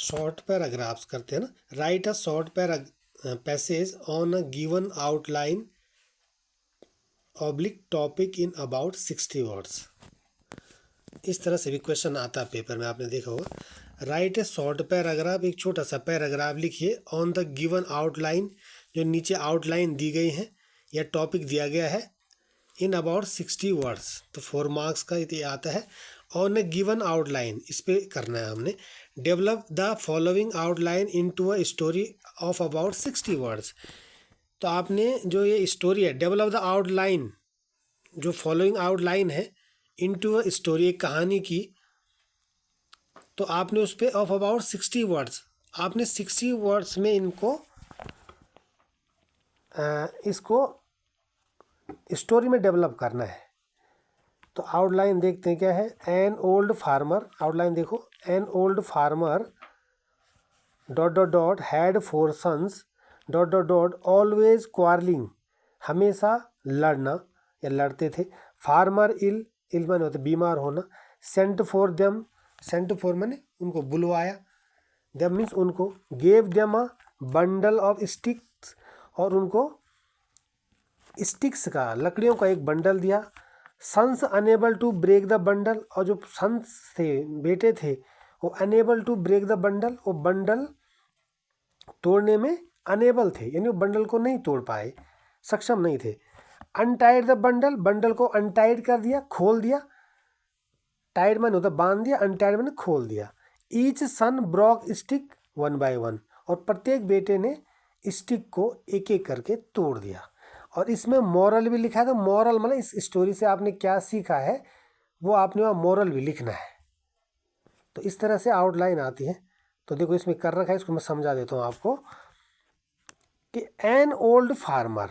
Short paragraphs करते हैं ना, right a short passage on a given outline oblique topic in about 60 words. इस तरह से भी क्वेश्चन आता है पेपर में, आपने देखा होगा। राइट ए शॉर्ट पैराग्राफ, एक छोटा सा पैराग्राफ लिखिए ऑन द गिवन आउटलाइन, जो नीचे आउटलाइन दी गई है या टॉपिक दिया गया है, इन अबाउट 60 वर्ड्स। तो 4 मार्क्स का ये आता है। ऑन ए गिवन आउटलाइन, इस पे करना है हमने। Develop the following outline into a story of about 60 words. तो आपने जो ये स्टोरी है, डेवलप द आउटलाइन, जो फॉलोइंग आउटलाइन है, इनटू अ स्टोरी, एक कहानी की, तो आपने उस पर ऑफ अबाउट 60 वर्ड्स, आपने 60 वर्ड्स में इसको स्टोरी में डेवलप करना है। तो आउटलाइन देखते हैं क्या है। एन ओल्ड फार्मर, आउटलाइन देखो, an old farmer dot dot dot had 4 sons dot dot dot always quarrelling, हमेशा लड़ना या लड़ते थे। फार्मर इल, इल माने होते बीमार होना। Sent for them, sent for माने उनको बुलवाया, देम मीन्स उनको। Gave them a bundle of sticks, और उनको स्टिक्स का, लकड़ियों का एक बंडल दिया। Sons unable to break the bundle, और जो सन्स थे, बेटे थे, वो unable to break the bundle, वो बंडल तोड़ने में अनेबल थे, यानी वो बंडल को नहीं तोड़ पाए, सक्षम नहीं थे। अनटाइड द बंडल, बंडल को अनटाइड कर दिया, खोल दिया। टाइड मैंने होता बांध दिया, अनटाइड मैंने खोल दिया। Each son broke stick 1 by 1, और प्रत्येक बेटे ने स्टिक को एक एक करके तोड़ दिया। और इसमें मॉरल भी लिखा है। तो मॉरल मतलब इस स्टोरी से आपने क्या सीखा है, वो आपने वहाँ मॉरल भी लिखना है। तो इस तरह से आउटलाइन आती है। तो देखो इसमें कर रखा है, इसको मैं समझा देता हूँ आपको कि एन ओल्ड फार्मर,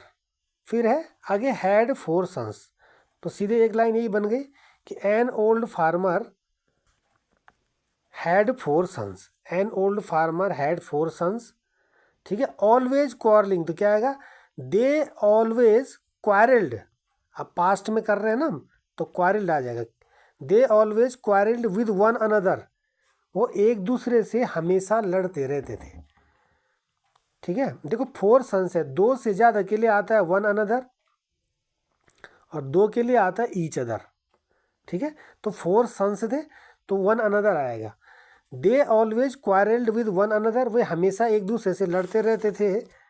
फिर है आगे हैड 4 सन्स। तो सीधे एक लाइन यही बन गई कि an old farmer had 4 sons, an old farmer had 4 sons. ठीक है। ऑलवेज क्वारलिंग, तो क्या आएगा, दे ऑलवेज क्वारल्ड। अब पास्ट में कर रहे हैं ना हम, तो क्वारल्ड आ जाएगा। दे always quarrelled with one another, वो एक दूसरे से हमेशा लड़ते रहते थे। ठीक है। देखो 4 सन्स है, 2 से ज़्यादा के लिए आता है वन अनदर, और 2 के लिए आता है ईच अदर। ठीक है। तो 4 सन्स थे तो वन अनदर आएगा। They always quarrelled with one another, वे हमेशा एक दूसरे से लड़ते रहते थे।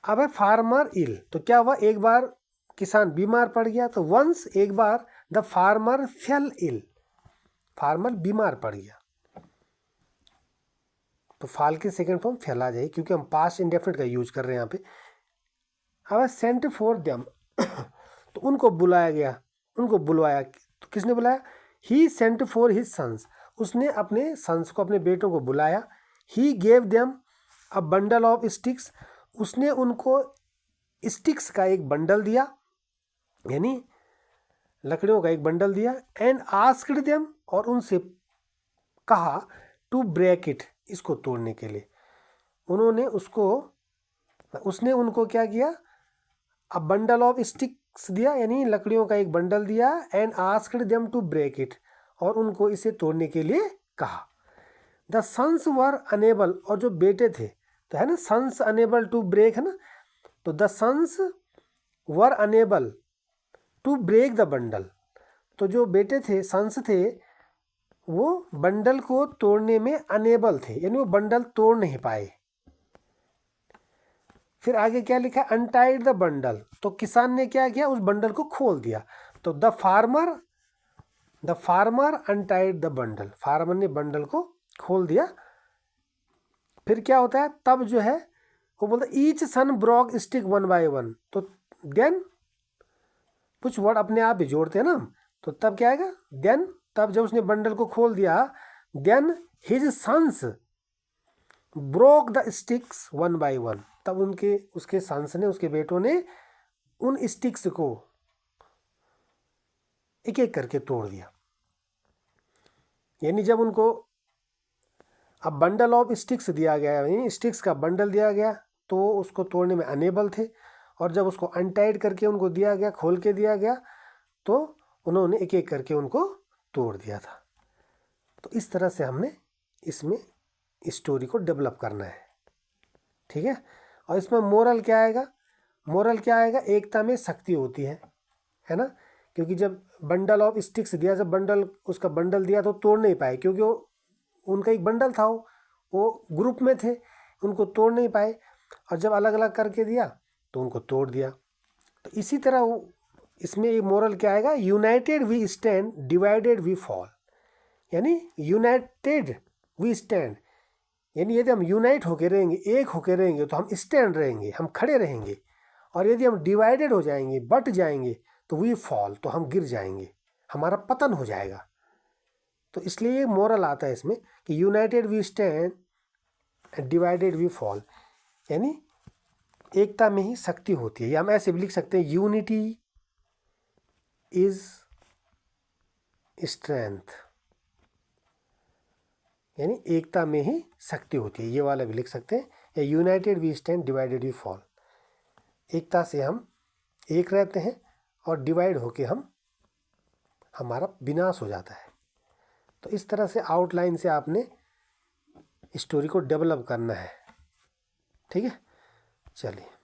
अब है फार्मर इल, तो क्या हुआ, एक बार किसान बीमार पड़ गया। तो वंस, एक बार, the farmer fell ill, farmer बीमार पड़ गया। तो फाल की सेकंड फॉर्म फेल आ जाएगी, क्योंकि हम पास्ट इंडेफिनिट का यूज कर रहे हैं यहाँ पे। अब है सेंट फॉर देम, तो उनको बुलाया गया, उनको बुलवाया। तो किसने बुलाया, ही सेंट फॉर हिज सन्स, उसने अपने सन्स को, अपने बेटों को बुलाया। He gave them a bundle of sticks, उसने उनको स्टिक्स का एक बंडल दिया, यानी लकड़ियों का एक बंडल दिया। एंड आस्क्ड देम, और उनसे कहा, टू ब्रेक इट, इसको तोड़ने के लिए। उन्होंने उसने उनको क्या किया, अ बंडल ऑफ स्टिक्स दिया, यानी लकड़ियों का एक बंडल दिया। And asked them to break it, और उनको इसे तोड़ने के लिए कहा। द सन्स वर अनेबल, और जो बेटे थे, तो है ना, सन्स अनेबल टू ब्रेक है ना, तो the sons were unable to break the bundle, तो जो बेटे थे, सन्स थे, वो बंडल को तोड़ने में अनेबल थे, यानी वो बंडल तोड़ नहीं पाए। फिर आगे क्या लिखा है, अनटाइड द बंडल, तो किसान ने क्या किया, उस बंडल को खोल दिया। तो the farmer untied the bundle, farmer ने बंडल को खोल दिया। फिर क्या होता है, तब जो है वो बोलता each son broke stick 1 by 1, तो देन कुछ वर्ड अपने आप ही जोड़ते हैं ना, तो तब क्या आएगा, देन, तब जब उसने बंडल को खोल दिया, then his sons broke the sticks 1 by 1, तब उसके सन्स ने, उसके बेटों ने उन स्टिक्स को एक एक करके तोड़ दिया। यानी जब उनको अब बंडल ऑफ स्टिक्स दिया गया, यानी स्टिक्स का बंडल दिया गया, तो उसको तोड़ने में अनेबल थे। और जब उसको अनटाइड करके उनको दिया गया, खोल के दिया गया, तो उन्होंने एक एक करके उनको तोड़ दिया था। तो इस तरह से हमने इसमें स्टोरी को डेवलप करना है, ठीक है। और इसमें मोरल क्या आएगा, मोरल क्या आएगा, एकता में शक्ति होती है ना। क्योंकि जब बंडल ऑफ स्टिक्स दिया, जब उसका बंडल दिया तो तोड़ नहीं पाए, क्योंकि उनका एक बंडल था, वो ग्रुप में थे, उनको तोड़ नहीं पाए। और जब अलग अलग करके दिया तो उनको तोड़ दिया। तो इसी तरह इसमें ये मोरल क्या आएगा, united we stand, divided we fall. यानी यूनाइटेड वी स्टैंड, यानी यदि हम यूनाइट होकर रहेंगे, एक होकर रहेंगे, तो हम स्टैंड रहेंगे, हम खड़े रहेंगे। और यदि हम डिवाइडेड हो जाएंगे, बट जाएंगे, तो वी फॉल, तो हम गिर जाएंगे, हमारा पतन हो जाएगा। तो इसलिए ये मोरल आता है इसमें कि united we stand, divided we fall, यानी एकता में ही शक्ति होती है। या हम ऐसे भी लिख सकते हैं, यूनिटी इज स्ट्रेंथ, यानी एकता में ही शक्ति होती है, ये वाला भी लिख सकते हैं। या united we stand, divided we fall, एकता से हम एक रहते हैं और डिवाइड होके हमारा विनाश हो जाता है। तो इस तरह से आउटलाइन से आपने स्टोरी को डेवलप करना है, ठीक है। चलिए।